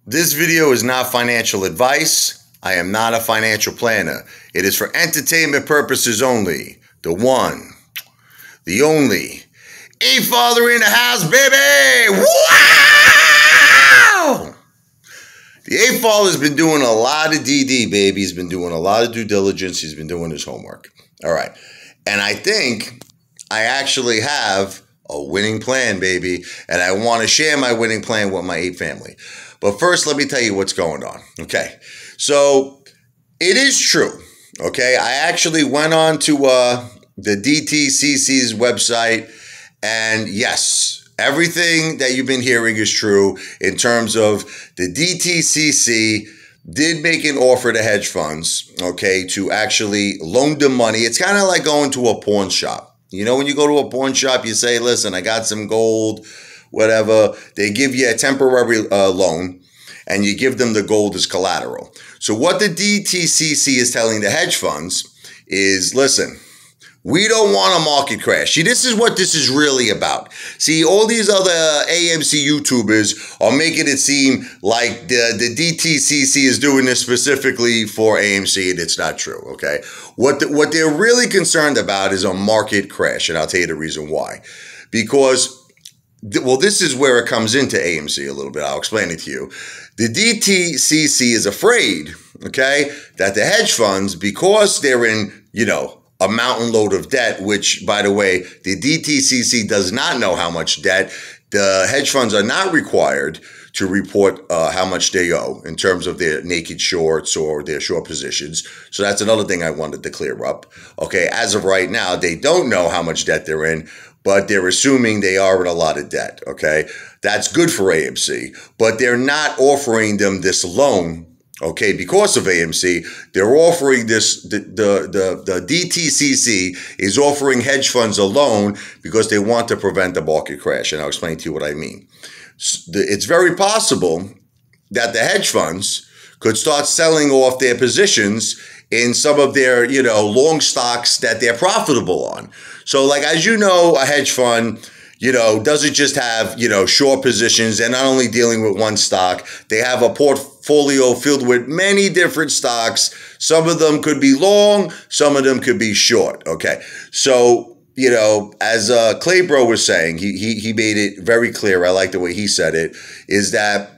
This video is not financial advice. I am not a financial planner. It is for entertainment purposes only. The one, the only, Ape Father in the house, baby! Wow! The Ape Father has been doing a lot of DD, baby. He's been doing a lot of due diligence. He's been doing his homework. All right. And I think I actually have a winning plan, baby. And I want to share my winning plan with my Ape family. But first, let me tell you what's going on. Okay. So it is true. Okay. I actually went on to the DTCC's website. And yes, everything that you've been hearing is true in terms of the DTCC did make an offer to hedge funds, okay, to actually loan them money. It's kind of like going to a pawn shop. You know, when you go to a pawn shop, you say, listen, I got some gold, whatever. They give you a temporary loan, and you give them the gold as collateral. So what the DTCC is telling the hedge funds is, listen, we don't want a market crash. See, this is what this is really about. See, all these other AMC YouTubers are making it seem like the DTCC is doing this specifically for AMC, and it's not true, okay? What they're really concerned about is a market crash, and I'll tell you the reason why. Because, well, this is where it comes into AMC a little bit. I'll explain it to you. The DTCC is afraid, okay, that the hedge funds, because they're in, you know, a mountain load of debt, which, by the way, the DTCC does not know how much debt. The hedge funds are not required to report how much they owe in terms of their naked shorts or their short positions. So that's another thing I wanted to clear up. Okay, as of right now, they don't know how much debt they're in, but they're assuming they are in a lot of debt, okay? That's good for AMC, but they're not offering them this loan, okay, because of AMC. They're offering this, the DTCC is offering hedge funds a loan because they want to prevent the market crash, and I'll explain to you what I mean. It's very possible that the hedge funds could start selling off their positions in some of their, you know, long stocks that they're profitable on. So, like, as you know, a hedge fund, you know, doesn't just have, you know, short positions. They're not only dealing with one stock. They have a portfolio filled with many different stocks. Some of them could be long. Some of them could be short. Okay. So, you know, as Claybro was saying, he made it very clear. I like the way he said it, is that,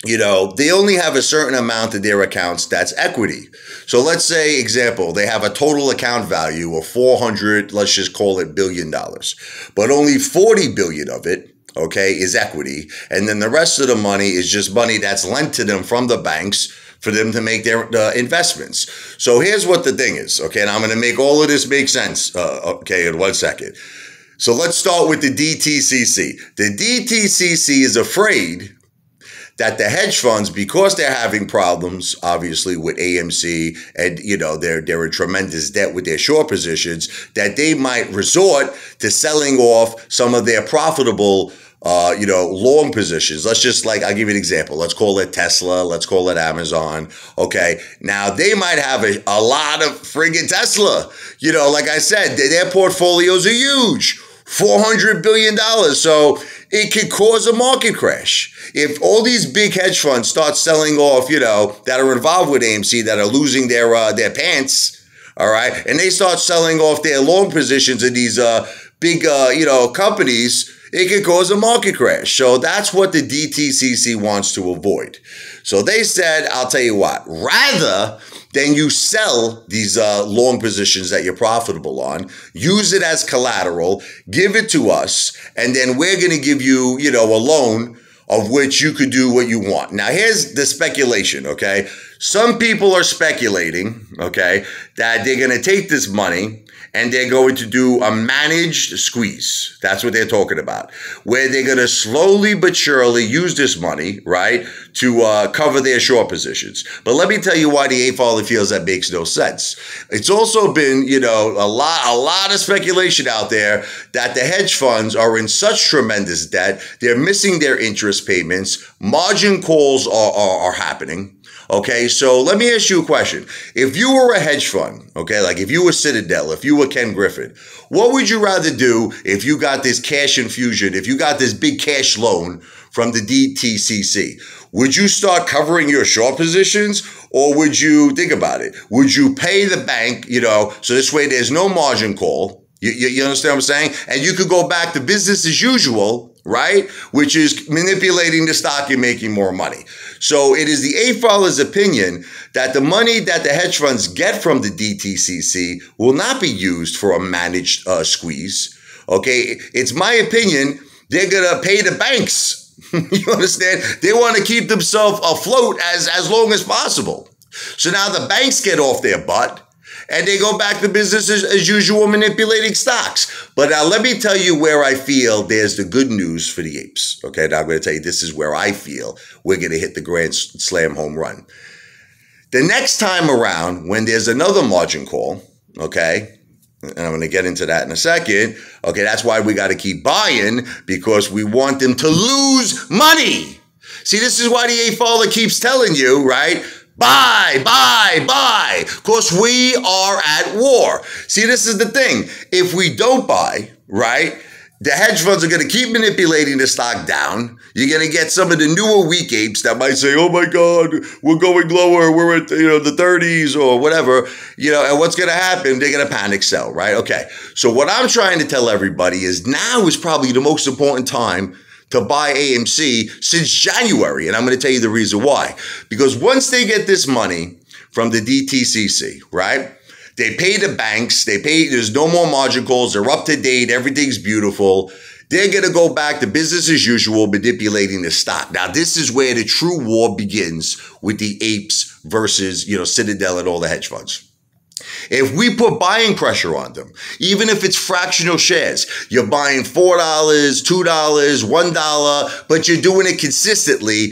you know, they only have a certain amount of their accounts that's equity. So let's say, example, they have a total account value of 400, let's just call it $1 billion, but only 40 billion of it, okay, is equity. And then the rest of the money is just money that's lent to them from the banks for them to make their investments. So here's what the thing is, okay, and I'm going to make all of this make sense, okay, in 1 second. So let's start with the DTCC. The DTCC is afraid that the hedge funds, because they're having problems, obviously, with AMC, and, you know, they're in tremendous debt with their short positions, that they might resort to selling off some of their profitable, you know, long positions. Let's just, like, I'll give you an example. Let's call it Tesla. Let's call it Amazon. Okay. Now, they might have a lot of friggin' Tesla. You know, like I said, their portfolios are huge. $400 billion. So it could cause a market crash. If all these big hedge funds start selling off, you know, that are involved with AMC, that are losing their pants, all right, and they start selling off their long positions in these big, you know, companies, it could cause a market crash. So that's what the DTCC wants to avoid. So they said, I'll tell you what, rather than you sell these long positions that you're profitable on, use it as collateral, give it to us, and then we're going to give you, you know, a loan of which you could do what you want. Now, here's the speculation, okay? Some people are speculating, okay, that they're going to take this money and they're going to do a managed squeeze. That's what they're talking about, where they're going to slowly but surely use this money, right, to cover their short positions. But let me tell you why the Ape Father feels that makes no sense. It's also been, you know, a lot of speculation out there that the hedge funds are in such tremendous debt, they're missing their interest payments, margin calls are happening. Okay, so let me ask you a question. If you were a hedge fund, okay, like if you were Citadel, if you were Ken Griffin, what would you rather do if you got this cash infusion, if you got this big cash loan from the DTCC? Would you start covering your short positions, or would you, think about it, would you pay the bank, so this way there's no margin call? You understand what I'm saying? And you could go back to business as usual, right? Which is manipulating the stock and making more money. So it is the ape filer's opinion that the money that the hedge funds get from the DTCC will not be used for a managed squeeze. Okay, it's my opinion they're gonna pay the banks. You understand? They want to keep themselves afloat as long as possible. So now the banks get off their butt and they go back to business as usual, manipulating stocks. But now let me tell you where I feel there's the good news for the apes. Okay, now I'm going to tell you this is where I feel we're going to hit the grand slam home run. The next time around, when there's another margin call, okay, and I'm going to get into that in a second. Okay, that's why we got to keep buying, because we want them to lose money. See, this is why the ape filer keeps telling you, right? Buy, buy, buy, because we are at war. See, this is the thing. If we don't buy, right, the hedge funds are going to keep manipulating the stock down. You're going to get some of the newer weak apes that might say, oh my God, we're going lower. We're at the 30s or whatever, and what's going to happen? They're going to panic sell, right? Okay. So what I'm trying to tell everybody is now is probably the most important time to buy AMC since January. And I'm going to tell you the reason why. Because once they get this money from the DTCC, right? They pay the banks, there's no more margin calls, they're up to date, everything's beautiful. They're going to go back to business as usual, manipulating the stock. Now, this is where the true war begins with the apes versus, Citadel and all the hedge funds. If we put buying pressure on them, even if it's fractional shares, you're buying $4, $2, $1, but you're doing it consistently,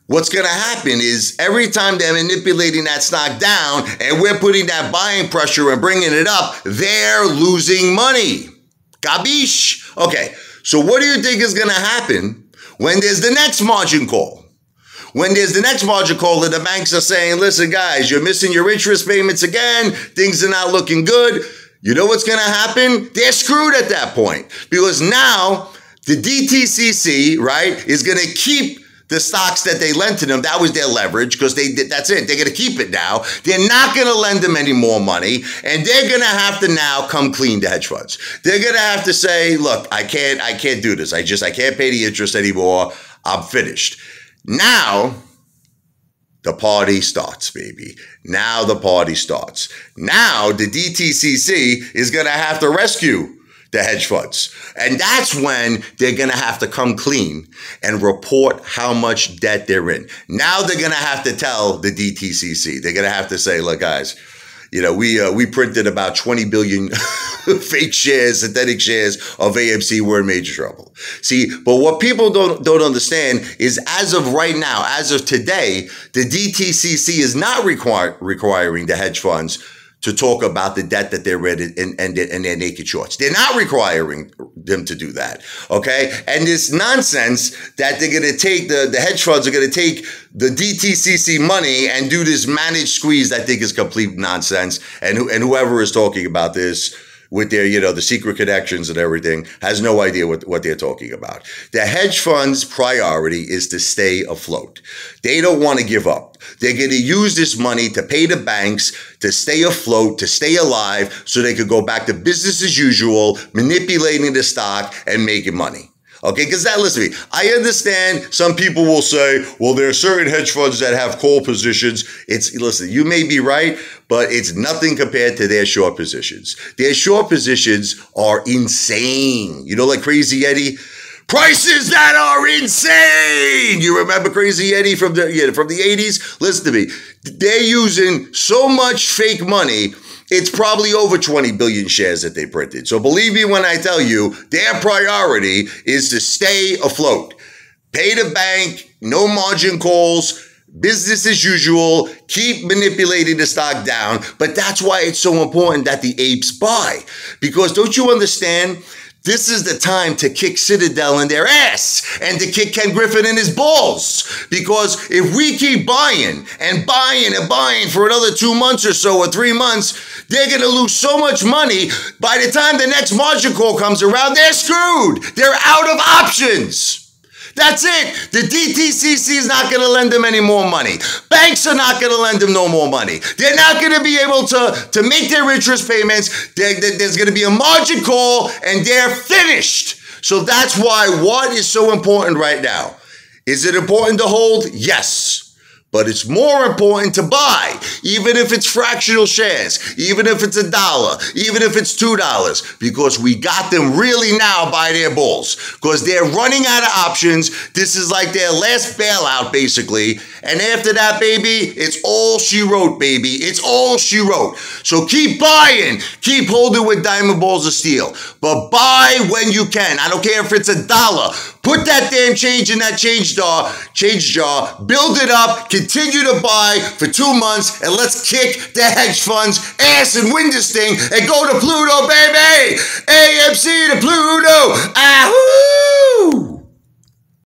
what's going to happen is every time they're manipulating that stock down and we're putting that buying pressure and bringing it up, they're losing money. Gabish? Okay, so what do you think is going to happen when there's the next margin call? When there's the next margin call and the banks are saying, listen, guys, you're missing your interest payments again. Things are not looking good. You know what's going to happen? They're screwed at that point, because now the DTCC, right, is going to keep the stocks that they lent to them. That was their leverage, because that's it. They're going to keep it now. They're not going to lend them any more money, and they're going to have to now come clean to hedge funds. They're going to have to say, look, I can't do this. I can't pay the interest anymore. I'm finished. Now, the party starts, baby. Now the party starts. Now the DTCC is going to have to rescue the hedge funds. And that's when they're going to have to come clean and report how much debt they're in. Now they're going to have to tell the DTCC. They're going to have to say, look, guys, we printed about 20 billion fake shares, synthetic shares of AMC. We're in major trouble. See, but what people don't understand is, as of right now, as of today, the DTCC is not requiring the hedge funds to talk about the debt that they're in and their naked shorts. They're not requiring them to do that, okay? And this nonsense that they're going to take, the hedge funds are going to take the DTCC money and do this managed squeeze, I think is complete nonsense. And whoever is talking about this with their, the secret connections and everything, has no idea what they're talking about. The hedge fund's priority is to stay afloat. They don't want to give up. They're going to use this money to pay the banks to stay afloat, to stay alive, so they could go back to business as usual, manipulating the stock and making money. Okay, because listen to me, I understand some people will say, well, there are certain hedge funds that have call positions. Listen, you may be right, but it's nothing compared to their short positions. Their short positions are insane. Like Crazy Eddie? Prices that are insane. You remember Crazy Eddie from the 80s? Listen to me. They're using so much fake money. It's probably over 20 billion shares that they printed. So believe me when I tell you, their priority is to stay afloat. Pay the bank, no margin calls, business as usual, keep manipulating the stock down. But that's why it's so important that the apes buy. Because don't you understand? This is the time to kick Citadel in their ass and to kick Ken Griffin in his balls. Because if we keep buying and buying and buying for another 2 months or so or 3 months, they're going to lose so much money. By the time the next margin call comes around, they're screwed. They're out of options. That's it. The DTCC is not going to lend them any more money. Banks are not going to lend them no more money. They're not going to be able to make their interest payments. There's going to be a margin call and they're finished. So that's why what is so important right now. Is it important to hold? Yes. But it's more important to buy, even if it's fractional shares, even if it's $1, even if it's $2, because we got them really now by their balls, because they're running out of options. This is like their last bailout, basically. And after that, baby, it's all she wrote, baby. It's all she wrote. So keep buying, keep holding with diamond balls of steel, but buy when you can. I don't care if it's $1. Put that damn change in that change jar, build it up, continue to buy for 2 months, and let's kick the hedge funds' ass and win this thing and go to Pluto, baby! AMC to Pluto! Ahoo!